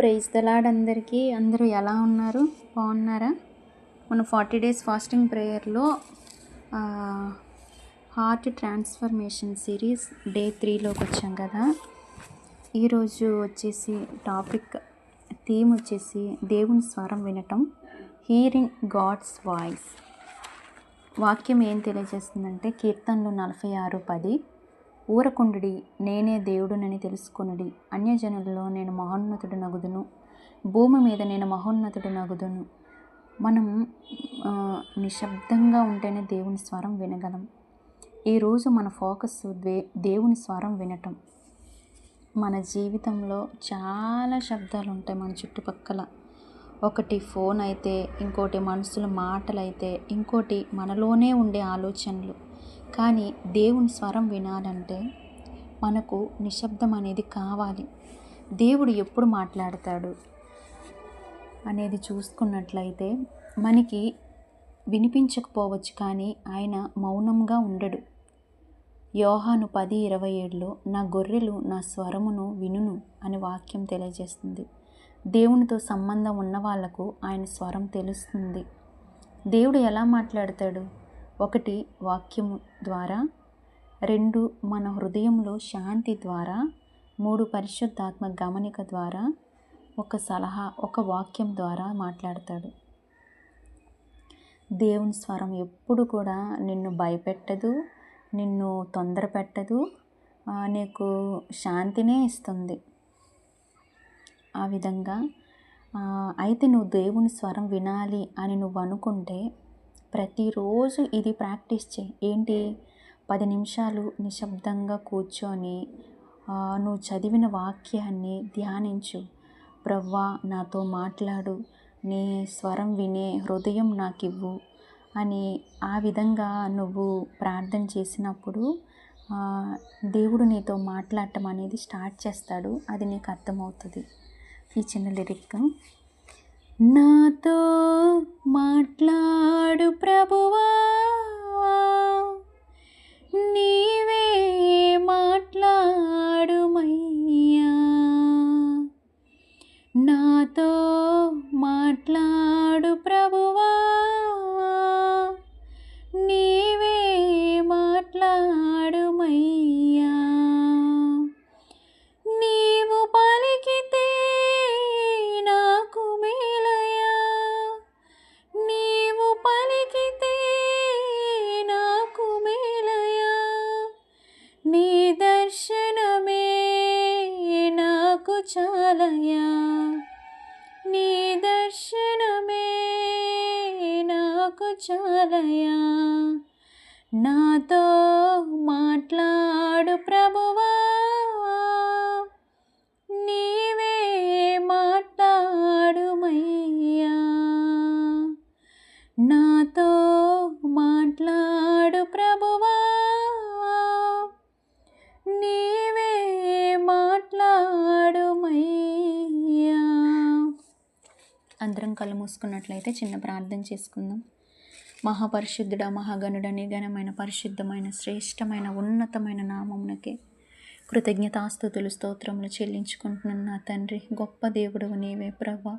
Praise the lord అందరికీ. అందరూ ఎలా ఉన్నారు? బాగున్నారా? మన 40 డేస్ ఫాస్టింగ్ ప్రేయర్లో హార్ట్ ట్రాన్స్ఫర్మేషన్ సిరీస్ డే 3లోకి వచ్చాం కదా. ఈరోజు వచ్చేసి థీమ్ వచ్చేసి దేవుని స్వరం వినటం, హీరింగ్ గాడ్స్ వాయిస్. వాక్యం ఏం తెలియజేస్తుందంటే కీర్తనలు 46:10, ఊరకుండుడి, నేనే దేవుడునని తెలుసుకొనుడి, అన్యజనులలో నేను మహోన్నతుడు నగుదును, భూమి మీద నేను మహోన్నతుడు నగుదును. మనం నిశ్శబ్దంగా ఉంటేనే దేవుని స్వరం వినగలం. ఈరోజు మన ఫోకస్ దేవుని స్వరం వినటం. మన జీవితంలో చాలా శబ్దాలు ఉంటాయి మన చుట్టుపక్కల. ఒకటి ఫోన్ అయితే, ఇంకోటి మనుషుల మాటలైతే, ఇంకోటి మనలోనే ఉండే ఆలోచనలు. కానీ దేవుని స్వరం వినాలంటే మనకు నిశ్శబ్దం అనేది కావాలి. దేవుడు ఎప్పుడు మాట్లాడతాడు అనేది చూసుకున్నట్లయితే మనకి వినిపించకపోవచ్చు, కానీ ఆయన మౌనంగా ఉండడు. యోహాను 10:27లో నా గొర్రెలు నా స్వరమును వినును అని వాక్యం తెలియజేస్తుంది. దేవునితో సంబంధం ఉన్న వాళ్లకు ఆయన స్వరం తెలుస్తుంది. దేవుడు ఎలా మాట్లాడతాడు? 1 వాక్యము ద్వారా, 2 మన హృదయంలో శాంతి ద్వారా, 3 పరిశుద్ధాత్మ గమనిక ద్వారా, 1 సలహా, 1 వాక్యం ద్వారా మాట్లాడతాడు. దేవుని స్వరం ఎప్పుడు కూడా నిన్ను భయపెట్టదు, నిన్ను తొందర పెట్టదు, నీకు శాంతినే ఇస్తుంది. ఆ విధంగా అయితే నువ్వు దేవుని స్వరం వినాలి అని నువ్వు అనుకుంటే ప్రతిరోజు ఇది ప్రాక్టీస్ చేయి. ఏంటి? 10 నిమిషాలు నిశ్శబ్దంగా కూర్చొని నువ్వు చదివిన వాక్యాన్ని ధ్యానించు. ప్రవ్వా, నాతో మాట్లాడు, నీ స్వరం వినే హృదయం నాకివ్వు అని ఆ విధంగా నువ్వు ప్రార్థన చేసినప్పుడు దేవుడు నీతో మాట్లాడటం అనేది స్టార్ట్ చేస్తాడు. అది నీకు అర్థమవుతుంది. ఈ చిన్న లిరిక్: నాతో మాట్లాడు ప్రభువా, నీవే మాట్లాడుమయ్యా, నాతో మాట్లాడు ప్రభువా, నీవే మాట్లాడుమయ్యా, నీవు పలికితే నాకు మేలయ్యా, నీవు పలికితే నాకు మేలయ్యా, నీ దర్శనమే నాకు చాలయ్యా, నీ దర్శనమే నాకు చాలయ్యా, నాతో మాట్లాడు ప్రభువా, నీవే మాట్లాడుమయ్యా, నాతో మాట్లాడు ప్రభువా, నీవే మాట్లాడుమయ్యా. అందరం కళ్ళు మూసుకున్నట్లయితే చిన్న ప్రార్థన చేసుకుందాం. మహాపరిశుద్ధుడా, మహాగణుడ, ఘనమైన, పరిశుద్ధమైన, శ్రేష్టమైన, ఉన్నతమైన నామమునకే కృతజ్ఞతాస్తుతులు, స్తోత్రములు చెల్లించుకుంటున్నాను నా తండ్రి. గొప్ప దేవుడు నీవే ప్రవ్వా.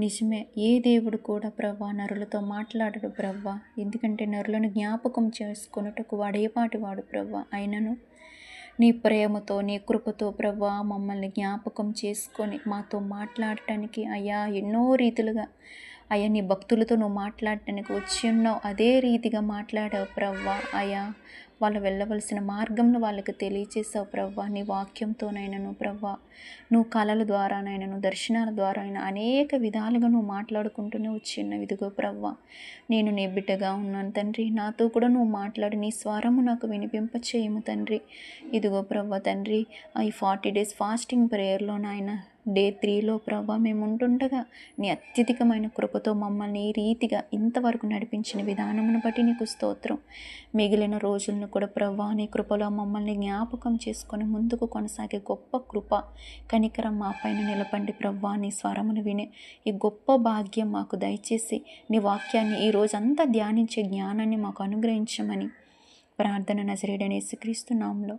నిజమే, ఏ దేవుడు కూడా ప్రవ్వా నరులతో మాట్లాడడు ప్రవ్వా. ఎందుకంటే నరులను జ్ఞాపకం చేసుకొనుటకు వాడేపాటి వాడు ప్రవ్వా. అయినను నీ ప్రేమతో, నీ కృపతో ప్రవ్వా మమ్మల్ని జ్ఞాపకం చేసుకొని మాతో మాట్లాడటానికి అయ్యా ఎన్నో రీతులుగా అయ్యా నీ భక్తులతో నువ్వు మాట్లాడటానికి వచ్చి ఉన్నావు. అదే రీతిగా మాట్లాడావు ప్రవ్వా. అయ్యా వాళ్ళు వెళ్ళవలసిన మార్గంలో వాళ్ళకి తెలియచేసావు ప్రవ్వా. నీ వాక్యంతోనైనాను ప్రవ్వా, నువ్వు కళల ద్వారానైనాను, దర్శనాల ద్వారా అయినా అనేక విధాలుగా నువ్వు మాట్లాడుకుంటూనే వచ్చిన్నావు. ఇదిగో ప్రవ్వా, నేను నీ బిడ్డగా ఉన్నాను తండ్రి. నాతో కూడా నువ్వు మాట్లాడి నీ స్వరము నాకు వినిపింప చేయము తండ్రి. ఇదిగో ప్రవ్వా తండ్రి, ఈ 40 డేస్ ఫాస్టింగ్ ప్రేయర్లో నాయన డే 3లో ప్రవ్వా మేము ఉంటుండగా నీ అత్యధికమైన కృపతో మమ్మల్ని ఈ రీతిగా ఇంతవరకు నడిపించిన విధానమును బట్టి నీకు స్తోత్రం. మిగిలిన రోజులను కూడా ప్రవ్వా నీ కృపలో మమ్మల్ని జ్ఞాపకం చేసుకొని ముందుకు కొనసాగే గొప్ప కృప, కనికరం మా పైన నిలపండి ప్రవ్వా. నీ స్వరమును వినే ఈ గొప్ప భాగ్యం మాకు దయచేసి నీ వాక్యాన్ని ఈ రోజంతా ధ్యానించే జ్ఞానాన్ని మాకు అనుగ్రహించమని ప్రార్థన నజరేయుడైన యేసుక్రీస్తు నామములో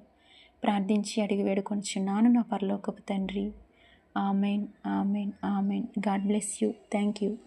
ప్రార్థించి అడిగి వేడుకొనుచున్నాను నా పరలోకపు తండ్రి. Amen. Amen. Amen. God bless you. Thank you.